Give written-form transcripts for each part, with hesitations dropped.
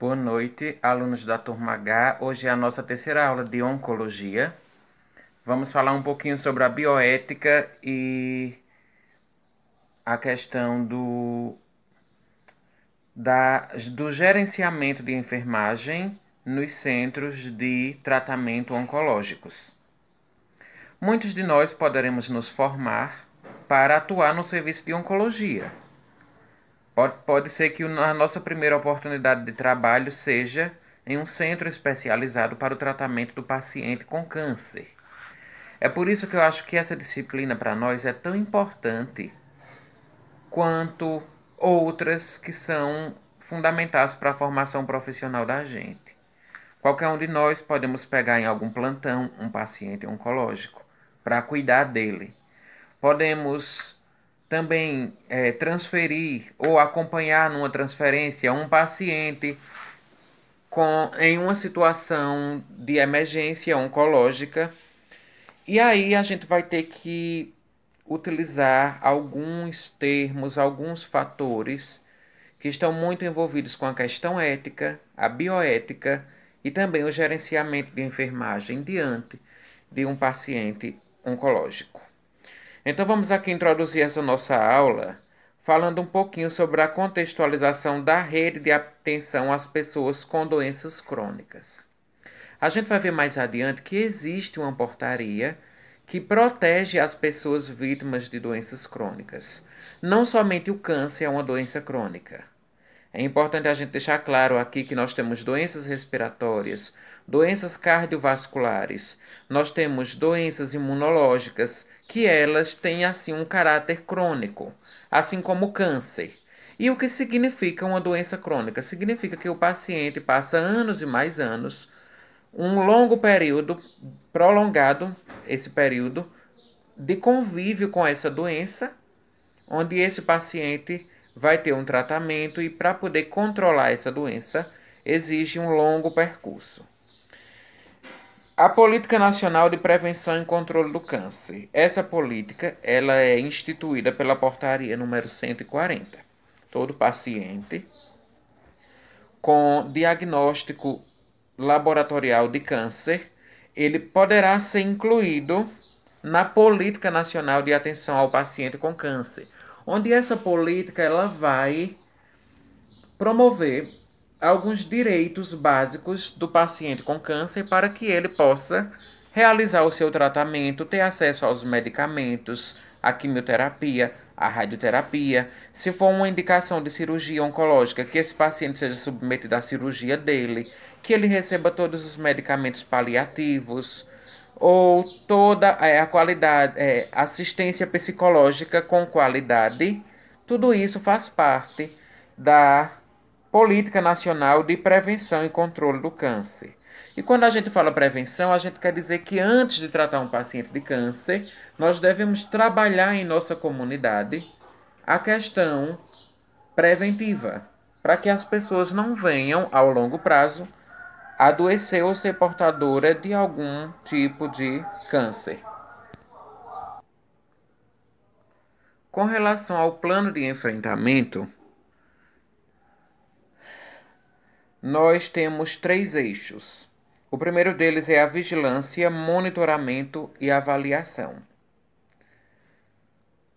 Boa noite, alunos da turma H. Hoje é a nossa terceira aula de oncologia. Vamos falar um pouquinho sobre a bioética e a questão do gerenciamento de enfermagem nos centros de tratamento oncológicos. Muitos de nós poderemos nos formar para atuar no serviço de oncologia. Pode ser que a nossa primeira oportunidade de trabalho seja em um centro especializado para o tratamento do paciente com câncer. É por isso que eu acho que essa disciplina para nós é tão importante quanto outras que são fundamentais para a formação profissional da gente. Qualquer um de nós podemos pegar em algum plantão um paciente oncológico para cuidar dele. Podemos também transferir ou acompanhar numa transferência um paciente em uma situação de emergência oncológica. E aí a gente vai ter que utilizar alguns termos, alguns fatores que estão muito envolvidos com a questão ética, a bioética e também o gerenciamento de enfermagem diante de um paciente oncológico. Então vamos aqui introduzir essa nossa aula falando um pouquinho sobre a contextualização da rede de atenção às pessoas com doenças crônicas. A gente vai ver mais adiante que existe uma portaria que protege as pessoas vítimas de doenças crônicas. Não somente o câncer é uma doença crônica. É importante a gente deixar claro aqui que nós temos doenças respiratórias, doenças cardiovasculares, nós temos doenças imunológicas, que elas têm assim um caráter crônico, assim como o câncer. E o que significa uma doença crônica? Significa que o paciente passa anos e mais anos, um longo período, prolongado esse período, de convívio com essa doença, onde esse paciente vai ter um tratamento e para poder controlar essa doença exige um longo percurso. A Política Nacional de Prevenção e Controle do Câncer. Essa política ela é instituída pela portaria número 140. Todo paciente com diagnóstico laboratorial de câncer, ele poderá ser incluído na Política Nacional de Atenção ao Paciente com Câncer, onde essa política ela vai promover alguns direitos básicos do paciente com câncer para que ele possa realizar o seu tratamento, ter acesso aos medicamentos, à quimioterapia, à radioterapia. Se for uma indicação de cirurgia oncológica, que esse paciente seja submetido à cirurgia dele, que ele receba todos os medicamentos paliativos, ou toda a qualidade, assistência psicológica com qualidade. Tudo isso faz parte da Política Nacional de Prevenção e Controle do Câncer. E quando a gente fala prevenção, a gente quer dizer que antes de tratar um paciente de câncer, nós devemos trabalhar em nossa comunidade a questão preventiva, para que as pessoas não venham, ao longo prazo, adoecer ou ser portadora de algum tipo de câncer. Com relação ao plano de enfrentamento, nós temos 3 eixos. O primeiro deles é a vigilância, monitoramento e avaliação.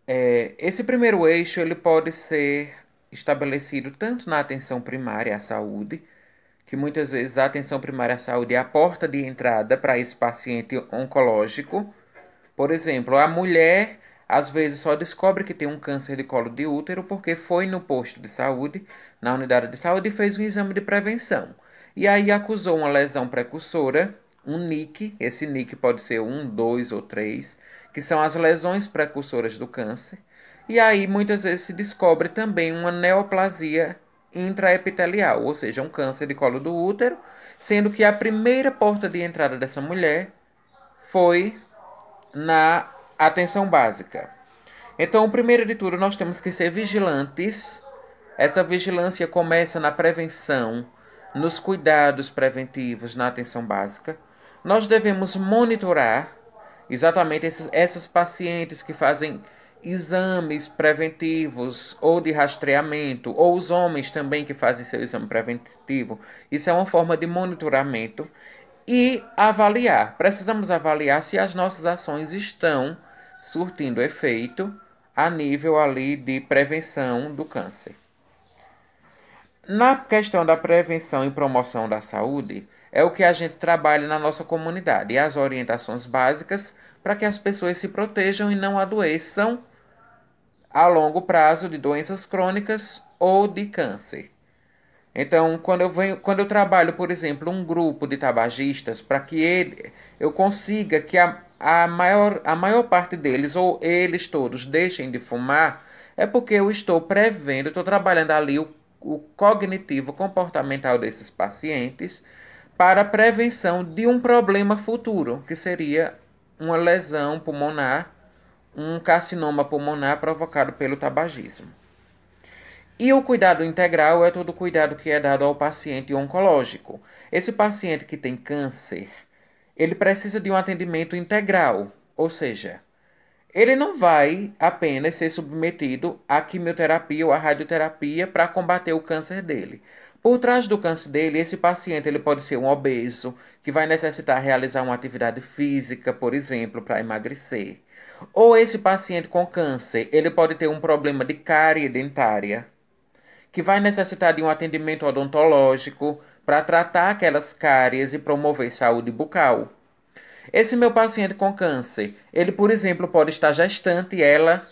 Esse primeiro eixo ele pode ser estabelecido tanto na atenção primária à saúde, que muitas vezes a atenção primária à saúde é a porta de entrada para esse paciente oncológico. Por exemplo, a mulher às vezes só descobre que tem um câncer de colo de útero porque foi no posto de saúde, na unidade de saúde, e fez um exame de prevenção. E aí acusou uma lesão precursora, um NIC, esse NIC pode ser 1, 2 ou 3, que são as lesões precursoras do câncer. E aí muitas vezes se descobre também uma neoplasia intraepitelial, ou seja, um câncer de colo do útero, sendo que a primeira porta de entrada dessa mulher foi na atenção básica. Então, primeiro de tudo, nós temos que ser vigilantes. Essa vigilância começa na prevenção, nos cuidados preventivos, na atenção básica. Nós devemos monitorar exatamente essas pacientes que fazem exames preventivos ou de rastreamento, ou os homens também que fazem seu exame preventivo. Isso é uma forma de monitoramento e avaliar. Precisamos avaliar se as nossas ações estão surtindo efeito a nível ali de prevenção do câncer. Na questão da prevenção e promoção da saúde, é o que a gente trabalha na nossa comunidade e as orientações básicas para que as pessoas se protejam e não adoeçam a longo prazo de doenças crônicas ou de câncer. Então, quando eu trabalho, por exemplo, um grupo de tabagistas, para que eu consiga que a maior parte deles, ou eles todos, deixem de fumar, é porque eu estou prevendo, estou trabalhando ali o cognitivo comportamental desses pacientes para a prevenção de um problema futuro, que seria uma lesão pulmonar, um carcinoma pulmonar provocado pelo tabagismo. E o cuidado integral é todo o cuidado que é dado ao paciente oncológico. Esse paciente que tem câncer, ele precisa de um atendimento integral, ou seja, ele não vai apenas ser submetido à quimioterapia ou à radioterapia para combater o câncer dele. Por trás do câncer dele, esse paciente ele pode ser um obeso, que vai necessitar realizar uma atividade física, por exemplo, para emagrecer. Ou esse paciente com câncer, ele pode ter um problema de cárie dentária, que vai necessitar de um atendimento odontológico para tratar aquelas cáries e promover saúde bucal. Esse meu paciente com câncer, ele, por exemplo, pode estar gestante, ela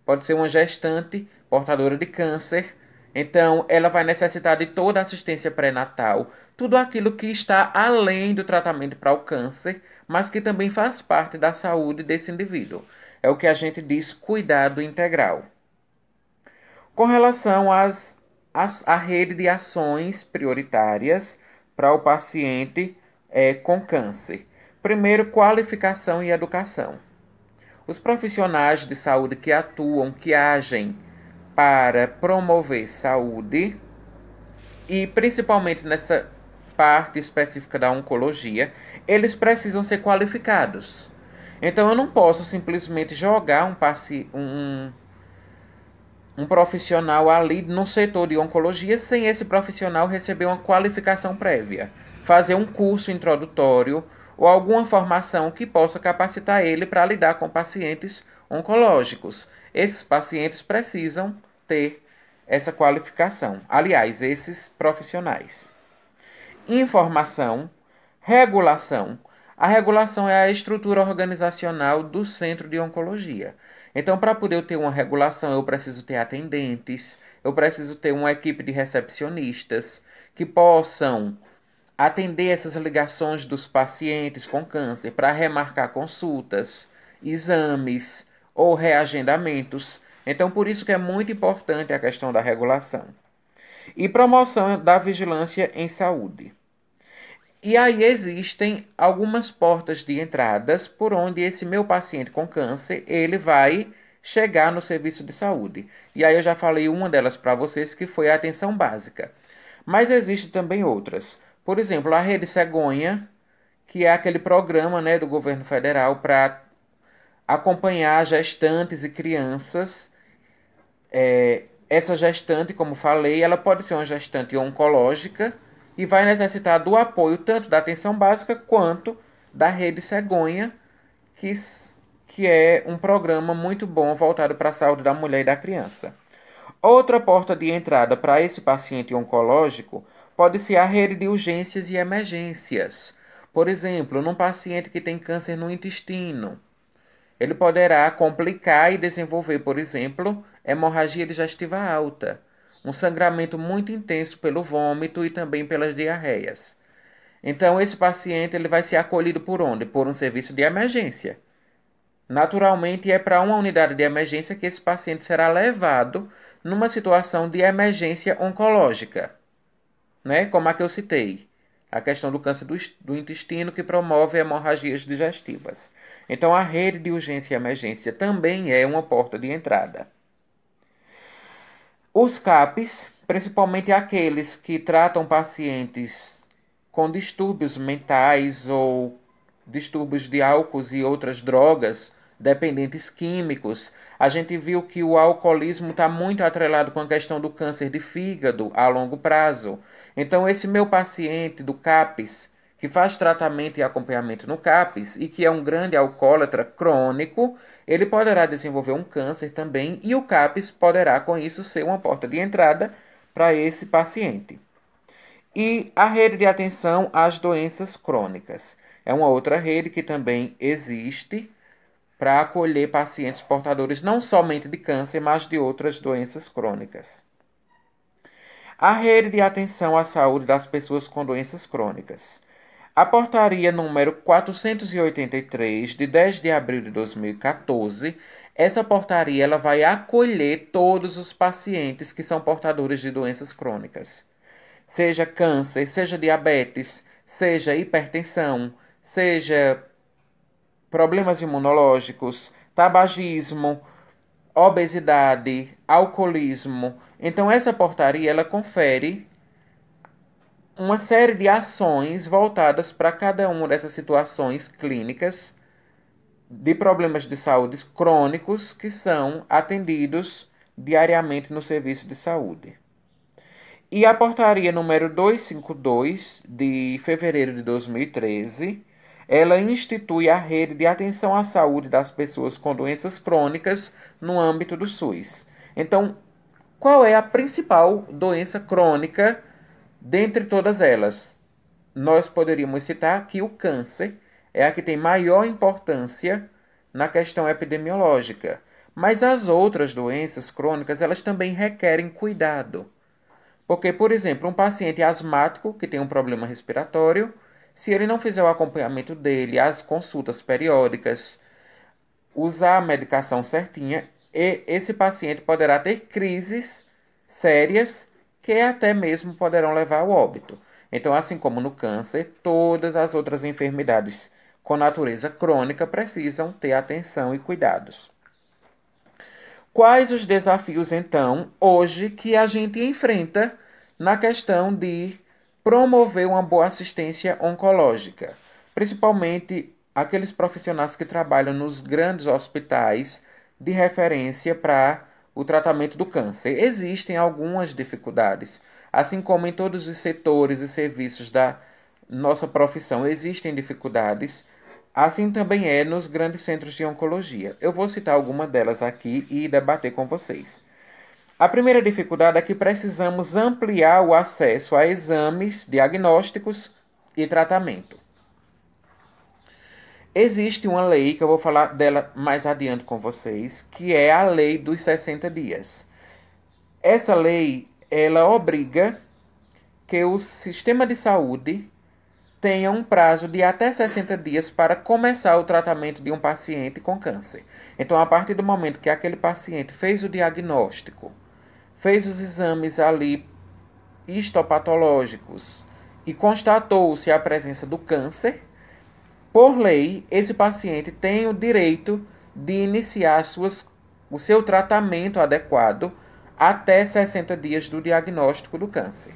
pode ser uma gestante portadora de câncer, então ela vai necessitar de toda a assistência pré-natal, tudo aquilo que está além do tratamento para o câncer, mas que também faz parte da saúde desse indivíduo. É o que a gente diz cuidado integral. Com relação à rede de ações prioritárias para o paciente com câncer. Primeiro, qualificação e educação. Os profissionais de saúde que atuam, que agem para promover saúde, e principalmente nessa parte específica da oncologia, eles precisam ser qualificados. Então, eu não posso simplesmente jogar um profissional ali no setor de oncologia sem esse profissional receber uma qualificação prévia, fazer um curso introdutório ou alguma formação que possa capacitar ele para lidar com pacientes oncológicos. Esses pacientes precisam ter essa qualificação. Aliás, esses profissionais. Informação, regulação. A regulação é a estrutura organizacional do centro de oncologia. Então, para poder eu ter uma regulação, eu preciso ter atendentes, eu preciso ter uma equipe de recepcionistas que possam atender essas ligações dos pacientes com câncer para remarcar consultas, exames ou reagendamentos. Então, por isso que é muito importante a questão da regulação. E promoção da vigilância em saúde. E aí existem algumas portas de entradas por onde esse meu paciente com câncer, ele vai chegar no serviço de saúde. E aí eu já falei uma delas para vocês, que foi a atenção básica. Mas existem também outras. Por exemplo, a Rede Cegonha, que é aquele programa, né, do governo federal para acompanhar gestantes e crianças. Essa gestante, como falei, ela pode ser uma gestante oncológica e vai necessitar do apoio tanto da atenção básica quanto da Rede Cegonha, que é um programa muito bom voltado para a saúde da mulher e da criança. Outra porta de entrada para esse paciente oncológico pode ser a rede de urgências e emergências. Por exemplo, num paciente que tem câncer no intestino, ele poderá complicar e desenvolver, por exemplo, hemorragia digestiva alta, um sangramento muito intenso pelo vômito e também pelas diarreias. Então, esse paciente ele vai ser acolhido por onde? Por um serviço de emergência. Naturalmente, é para uma unidade de emergência que esse paciente será levado numa situação de emergência oncológica, né? Como a que eu citei, a questão do câncer do intestino que promove hemorragias digestivas. Então, a rede de urgência e emergência também é uma porta de entrada. Os CAPs, principalmente aqueles que tratam pacientes com distúrbios mentais ou distúrbios de álcool e outras drogas dependentes químicos. A gente viu que o alcoolismo está muito atrelado com a questão do câncer de fígado a longo prazo. Então, esse meu paciente do CAPES, que faz tratamento e acompanhamento no CAPES e que é um grande alcoólatra crônico, ele poderá desenvolver um câncer também e o CAPES poderá, com isso, ser uma porta de entrada para esse paciente. E a rede de atenção às doenças crônicas. É uma outra rede que também existe para acolher pacientes portadores não somente de câncer, mas de outras doenças crônicas. A rede de atenção à saúde das pessoas com doenças crônicas. A portaria número 483, de 10 de abril de 2014, essa portaria ela vai acolher todos os pacientes que são portadores de doenças crônicas. Seja câncer, seja diabetes, seja hipertensão, seja problemas imunológicos, tabagismo, obesidade, alcoolismo. Então essa portaria ela confere uma série de ações voltadas para cada uma dessas situações clínicas de problemas de saúde crônicos que são atendidos diariamente no serviço de saúde. E a portaria número 252, de fevereiro de 2013, ela institui a rede de atenção à saúde das pessoas com doenças crônicas no âmbito do SUS. Então, qual é a principal doença crônica dentre todas elas? Nós poderíamos citar que o câncer é a que tem maior importância na questão epidemiológica, mas as outras doenças crônicas, elas também requerem cuidado. Porque, por exemplo, um paciente asmático que tem um problema respiratório, se ele não fizer o acompanhamento dele, as consultas periódicas, usar a medicação certinha, esse paciente poderá ter crises sérias que até mesmo poderão levar ao óbito. Então, assim como no câncer, todas as outras enfermidades com natureza crônica precisam ter atenção e cuidados. Quais os desafios, então, hoje que a gente enfrenta na questão de promover uma boa assistência oncológica? Principalmente aqueles profissionais que trabalham nos grandes hospitais de referência para o tratamento do câncer. Existem algumas dificuldades, assim como em todos os setores e serviços da nossa profissão existem dificuldades. Assim também é nos grandes centros de oncologia. Eu vou citar algumas delas aqui e debater com vocês. A primeira dificuldade é que precisamos ampliar o acesso a exames diagnósticos e tratamento. Existe uma lei, que eu vou falar dela mais adiante com vocês, que é a lei dos 60 dias. Essa lei, ela obriga que o sistema de saúde tenha um prazo de até 60 dias para começar o tratamento de um paciente com câncer. Então, a partir do momento que aquele paciente fez o diagnóstico, fez os exames ali histopatológicos e constatou-se a presença do câncer, por lei, esse paciente tem o direito de iniciar o seu tratamento adequado até 60 dias do diagnóstico do câncer.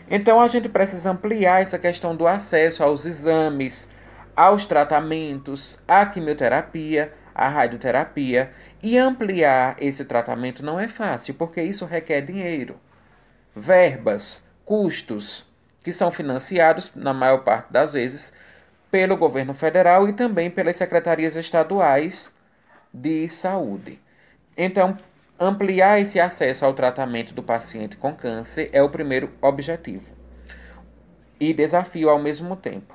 Então, a gente precisa ampliar essa questão do acesso aos exames, aos tratamentos, à quimioterapia, à radioterapia. E ampliar esse tratamento não é fácil, porque isso requer dinheiro, verbas, custos, que são financiados, na maior parte das vezes, pelo governo federal e também pelas secretarias estaduais de saúde. Então, ampliar esse acesso ao tratamento do paciente com câncer é o primeiro objetivo e desafio ao mesmo tempo.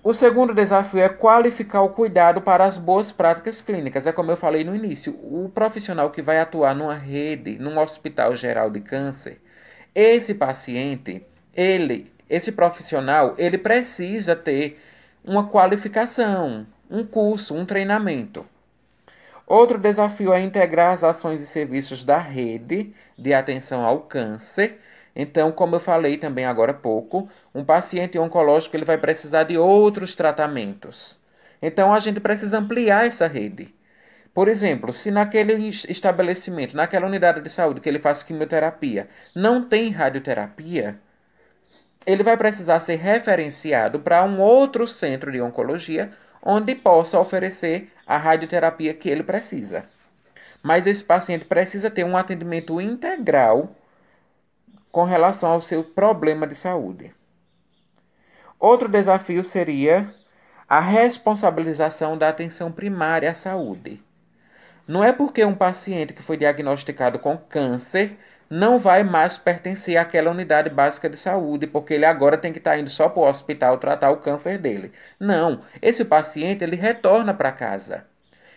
O segundo desafio é qualificar o cuidado para as boas práticas clínicas. É como eu falei no início, o profissional que vai atuar numa rede, num hospital geral de câncer, esse paciente, esse profissional, ele precisa ter uma qualificação, um curso, um treinamento. Outro desafio é integrar as ações e serviços da rede de atenção ao câncer. Então, como eu falei também agora há pouco, um paciente oncológico ele vai precisar de outros tratamentos. Então, a gente precisa ampliar essa rede. Por exemplo, se naquele estabelecimento, naquela unidade de saúde que ele faz quimioterapia, não tem radioterapia, ele vai precisar ser referenciado para um outro centro de oncologia, onde possa oferecer a radioterapia que ele precisa. Mas esse paciente precisa ter um atendimento integral com relação ao seu problema de saúde. Outro desafio seria a responsabilização da atenção primária à saúde. Não é porque um paciente que foi diagnosticado com câncer não vai mais pertencer àquela unidade básica de saúde, porque ele agora tem que estar indo só para o hospital tratar o câncer dele. Não, esse paciente ele retorna para casa.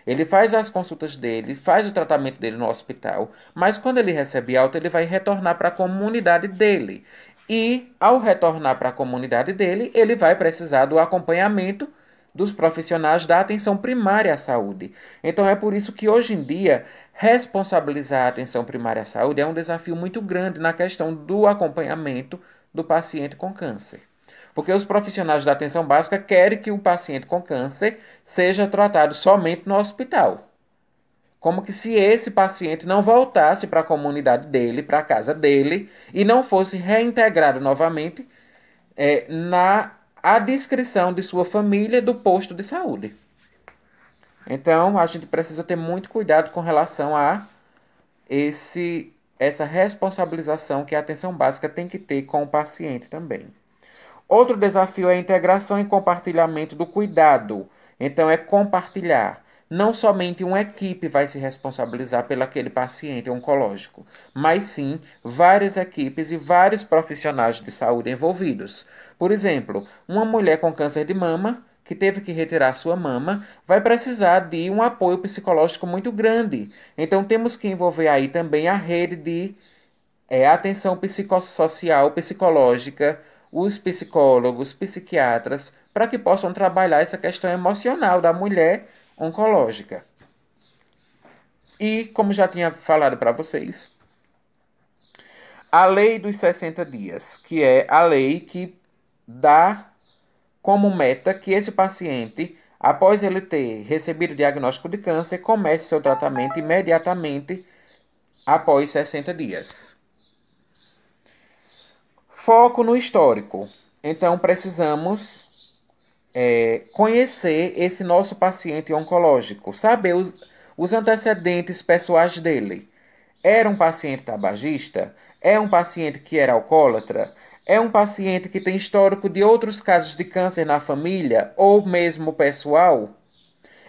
Ele faz as consultas dele, faz o tratamento dele no hospital, mas quando ele recebe alta, ele vai retornar para a comunidade dele. E, ao retornar para a comunidade dele, ele vai precisar do acompanhamento dos profissionais da atenção primária à saúde. Então, é por isso que, hoje em dia, responsabilizar a atenção primária à saúde é um desafio muito grande na questão do acompanhamento do paciente com câncer. Porque os profissionais da atenção básica querem que o paciente com câncer seja tratado somente no hospital. Como que se esse paciente não voltasse para a comunidade dele, para a casa dele, e não fosse reintegrado novamente na adscrição de sua família do posto de saúde. Então, a gente precisa ter muito cuidado com relação a essa responsabilização que a atenção básica tem que ter com o paciente também. Outro desafio é a integração e compartilhamento do cuidado. Então, é compartilhar. Não somente uma equipe vai se responsabilizar pelo aquele paciente oncológico, mas sim várias equipes e vários profissionais de saúde envolvidos. Por exemplo, uma mulher com câncer de mama que teve que retirar sua mama vai precisar de um apoio psicológico muito grande. Então, temos que envolver aí também a rede de atenção psicossocial, psicológica, os psicólogos, psiquiatras, para que possam trabalhar essa questão emocional da mulher oncológica. E, como já tinha falado para vocês, a lei dos 60 dias, que é a lei que dá como meta que esse paciente, após ele ter recebido o diagnóstico de câncer, comece seu tratamento imediatamente após 60 dias. Foco no histórico. Então, precisamos conhecer esse nosso paciente oncológico, saber os antecedentes pessoais dele. Era um paciente tabagista? É um paciente que era alcoólatra? É um paciente que tem histórico de outros casos de câncer na família ou mesmo pessoal?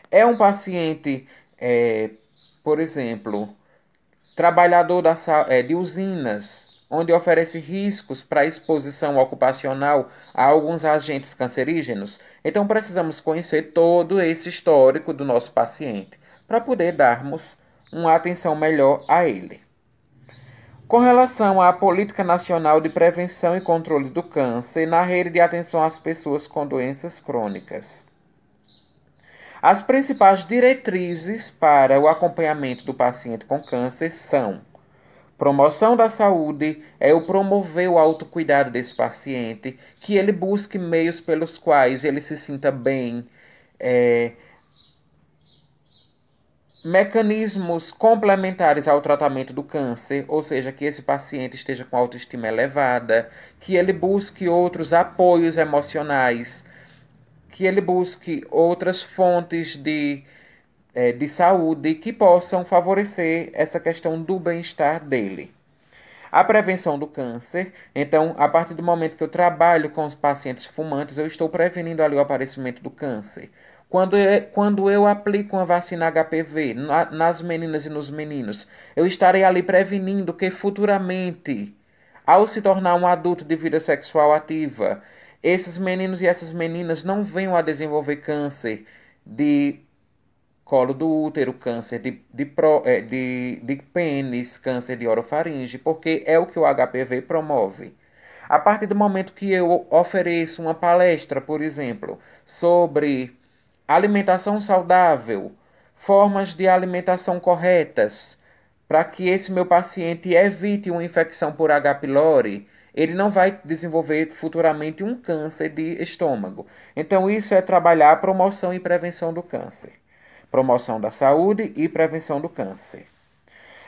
É um paciente, por exemplo, trabalhador de usinas, onde oferece riscos para exposição ocupacional a alguns agentes cancerígenos. Então, precisamos conhecer todo esse histórico do nosso paciente para poder darmos uma atenção melhor a ele. Com relação à Política Nacional de Prevenção e Controle do Câncer na rede de atenção às pessoas com doenças crônicas. As principais diretrizes para o acompanhamento do paciente com câncer são: promoção da saúde é o promover o autocuidado desse paciente, que ele busque meios pelos quais ele se sinta bem, mecanismos complementares ao tratamento do câncer, ou seja, que esse paciente esteja com autoestima elevada, que ele busque outros apoios emocionais, que ele busque outras fontes de saúde que possam favorecer essa questão do bem-estar dele. A prevenção do câncer, então, a partir do momento que eu trabalho com os pacientes fumantes, eu estou prevenindo ali o aparecimento do câncer. Quando eu aplico uma vacina HPV nas meninas e nos meninos, eu estarei ali prevenindo que futuramente, ao se tornar um adulto de vida sexual ativa, esses meninos e essas meninas não venham a desenvolver câncer de colo do útero, câncer de pênis, câncer de orofaringe, porque é o que o HPV promove. A partir do momento que eu ofereço uma palestra, por exemplo, sobre alimentação saudável, formas de alimentação corretas, para que esse meu paciente evite uma infecção por H. pylori, ele não vai desenvolver futuramente um câncer de estômago. Então, isso é trabalhar a promoção e prevenção do câncer. Promoção da saúde e prevenção do câncer.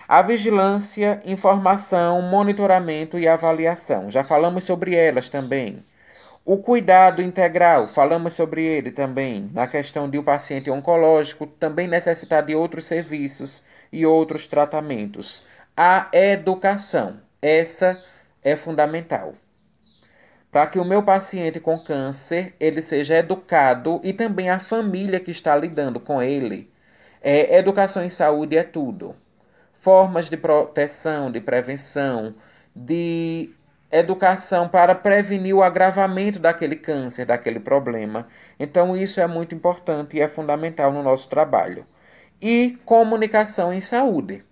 A vigilância, informação, monitoramento e avaliação. Já falamos sobre elas também. O cuidado integral, falamos sobre ele também, na questão de o paciente oncológico também necessitar de outros serviços e outros tratamentos. A educação, essa é fundamental. Para que o meu paciente com câncer, ele seja educado e também a família que está lidando com ele. Educação em saúde é tudo. Formas de proteção, de prevenção, de educação para prevenir o agravamento daquele câncer, daquele problema. Então, isso é muito importante e é fundamental no nosso trabalho. E comunicação em saúde.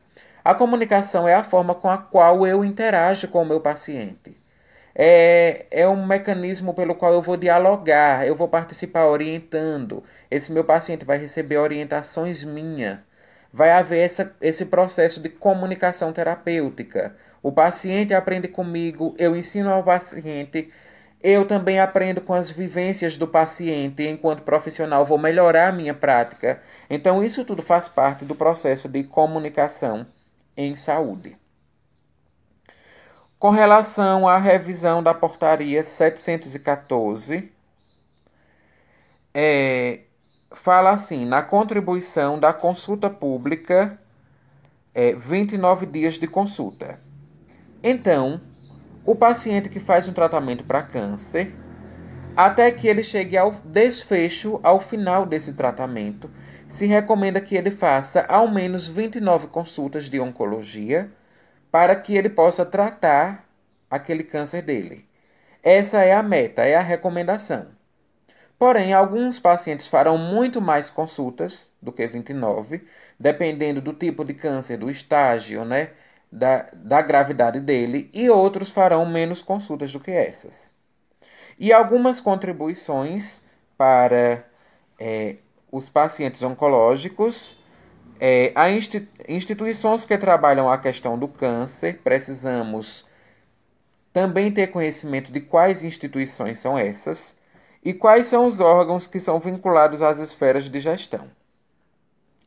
A comunicação é a forma com a qual eu interajo com o meu paciente. É um mecanismo pelo qual eu vou dialogar, eu vou participar orientando. Esse meu paciente vai receber orientações minhas. Vai haver esse processo de comunicação terapêutica. O paciente aprende comigo, eu ensino ao paciente, eu também aprendo com as vivências do paciente. Enquanto profissional, vou melhorar a minha prática. Então, isso tudo faz parte do processo de comunicação em saúde. Com relação à revisão da portaria 714, fala assim, na contribuição da consulta pública, 29 dias de consulta. Então, o paciente que faz um tratamento para câncer, até que ele chegue ao desfecho, ao final desse tratamento, se recomenda que ele faça ao menos 29 consultas de oncologia, para que ele possa tratar aquele câncer dele. Essa é a meta, é a recomendação. Porém, alguns pacientes farão muito mais consultas do que 29, dependendo do tipo de câncer, do estágio, né, da gravidade dele, e outros farão menos consultas do que essas. E algumas contribuições para os pacientes oncológicos. Instituições que trabalham a questão do câncer, precisamos também ter conhecimento de quais instituições são essas e quais são os órgãos que são vinculados às esferas de gestão.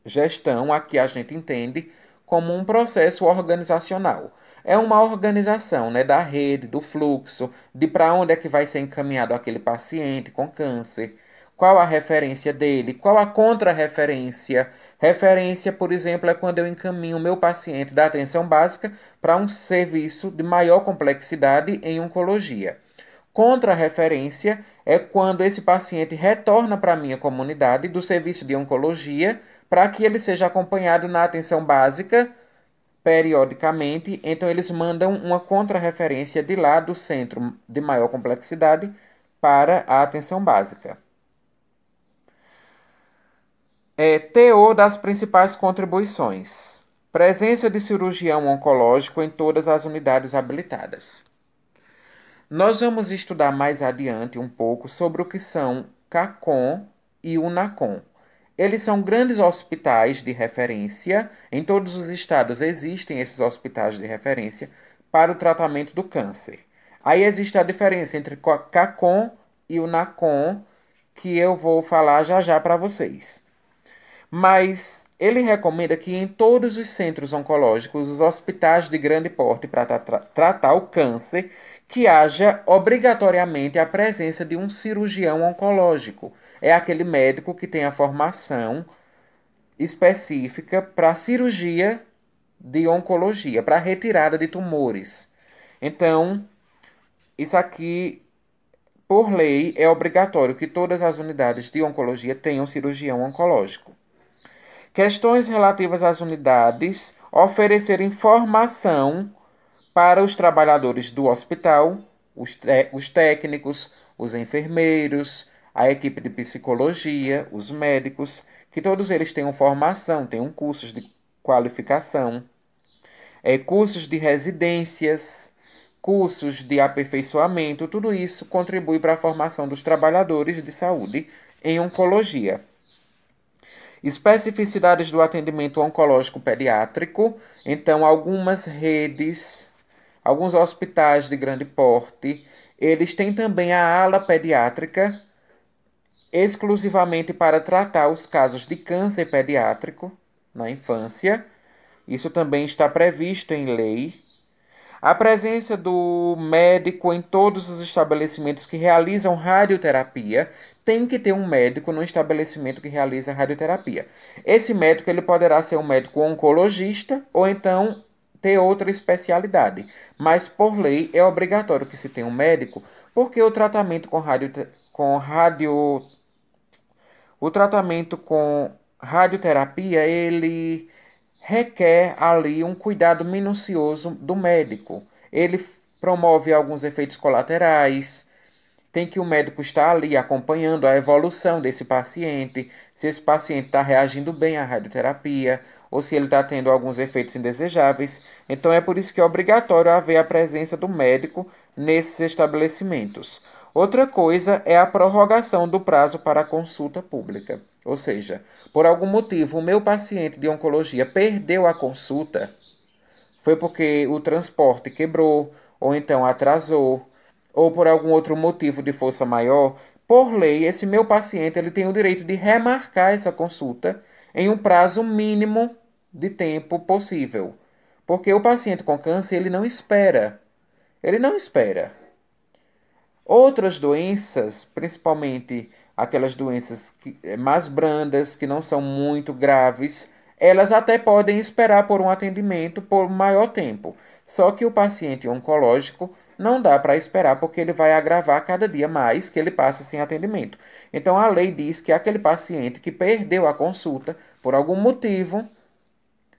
Gestão, aqui a gente entende como um processo organizacional. É uma organização, né, da rede, do fluxo, de para onde é que vai ser encaminhado aquele paciente com câncer, qual a referência dele, qual a contrarreferência. Referência, por exemplo, é quando eu encaminho o meu paciente da atenção básica para um serviço de maior complexidade em oncologia. Contra-referência é quando esse paciente retorna para a minha comunidade do serviço de oncologia para que ele seja acompanhado na atenção básica periodicamente. Então, eles mandam uma contra-referência de lá do centro de maior complexidade para a atenção básica. Teor das principais contribuições. Presença de cirurgião oncológico em todas as unidades habilitadas. Nós vamos estudar mais adiante um pouco sobre o que são CACOM e UNACOM. Eles são grandes hospitais de referência. Em todos os estados existem esses hospitais de referência para o tratamento do câncer. Aí existe a diferença entre CACOM e UNACOM, que eu vou falar já já para vocês. Mas ele recomenda que em todos os centros oncológicos, os hospitais de grande porte para tratar o câncer, que haja obrigatoriamente a presença de um cirurgião oncológico. É aquele médico que tem a formação específica para cirurgia de oncologia, para retirada de tumores. Então, isso aqui, por lei, é obrigatório que todas as unidades de oncologia tenham cirurgião oncológico. Questões relativas às unidades, oferecer informação para os trabalhadores do hospital, os técnicos, os enfermeiros, a equipe de psicologia, os médicos, que todos eles tenham formação, tenham cursos de qualificação, cursos de residências, cursos de aperfeiçoamento, tudo isso contribui para a formação dos trabalhadores de saúde em oncologia. Especificidades do atendimento oncológico pediátrico. Então, algumas redes, alguns hospitais de grande porte, eles têm também a ala pediátrica, exclusivamente para tratar os casos de câncer pediátrico na infância. Isso também está previsto em lei. A presença do médico em todos os estabelecimentos que realizam radioterapia. Tem que ter um médico no estabelecimento que realiza radioterapia. Esse médico ele poderá ser um médico oncologista ou então ter outra especialidade. Mas, por lei, é obrigatório que se tenha um médico, porque o tratamento com radioterapia, ele requer ali um cuidado minucioso do médico. Ele promove alguns efeitos colaterais, tem que o médico estar ali acompanhando a evolução desse paciente, se esse paciente está reagindo bem à radioterapia ou se ele está tendo alguns efeitos indesejáveis. Então é por isso que é obrigatório haver a presença do médico nesses estabelecimentos. Outra coisa é a prorrogação do prazo para a consulta pública. Ou seja, por algum motivo o meu paciente de oncologia perdeu a consulta, foi porque o transporte quebrou, ou então atrasou, ou por algum outro motivo de força maior, por lei, esse meu paciente ele tem o direito de remarcar essa consulta em um prazo mínimo de tempo possível. Porque o paciente com câncer, ele não espera. Ele não espera. Outras doenças, principalmente aquelas doenças mais brandas, que não são muito graves, elas até podem esperar por um atendimento por maior tempo. Só que o paciente oncológico não dá para esperar porque ele vai agravar cada dia mais que ele passa sem atendimento. Então a lei diz que aquele paciente que perdeu a consulta por algum motivo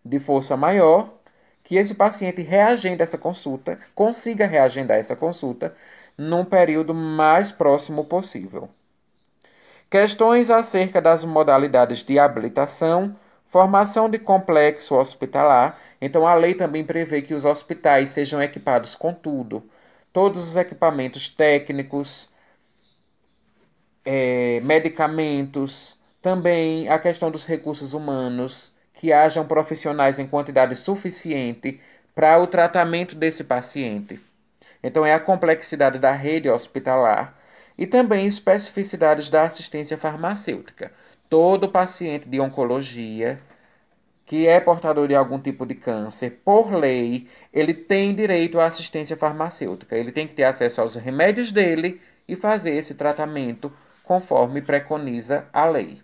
de força maior, que esse paciente reagende essa consulta, consiga reagendar essa consulta num período mais próximo possível. Questões acerca das modalidades de habilitação, formação de complexo hospitalar. Então, a lei também prevê que os hospitais sejam equipados com tudo, todos os equipamentos técnicos, medicamentos, também a questão dos recursos humanos, que hajam profissionais em quantidade suficiente para o tratamento desse paciente. Então, é a complexidade da rede hospitalar e também especificidades da assistência farmacêutica. Todo paciente de oncologia que é portador de algum tipo de câncer, por lei, ele tem direito à assistência farmacêutica. Ele tem que ter acesso aos remédios dele e fazer esse tratamento conforme preconiza a lei.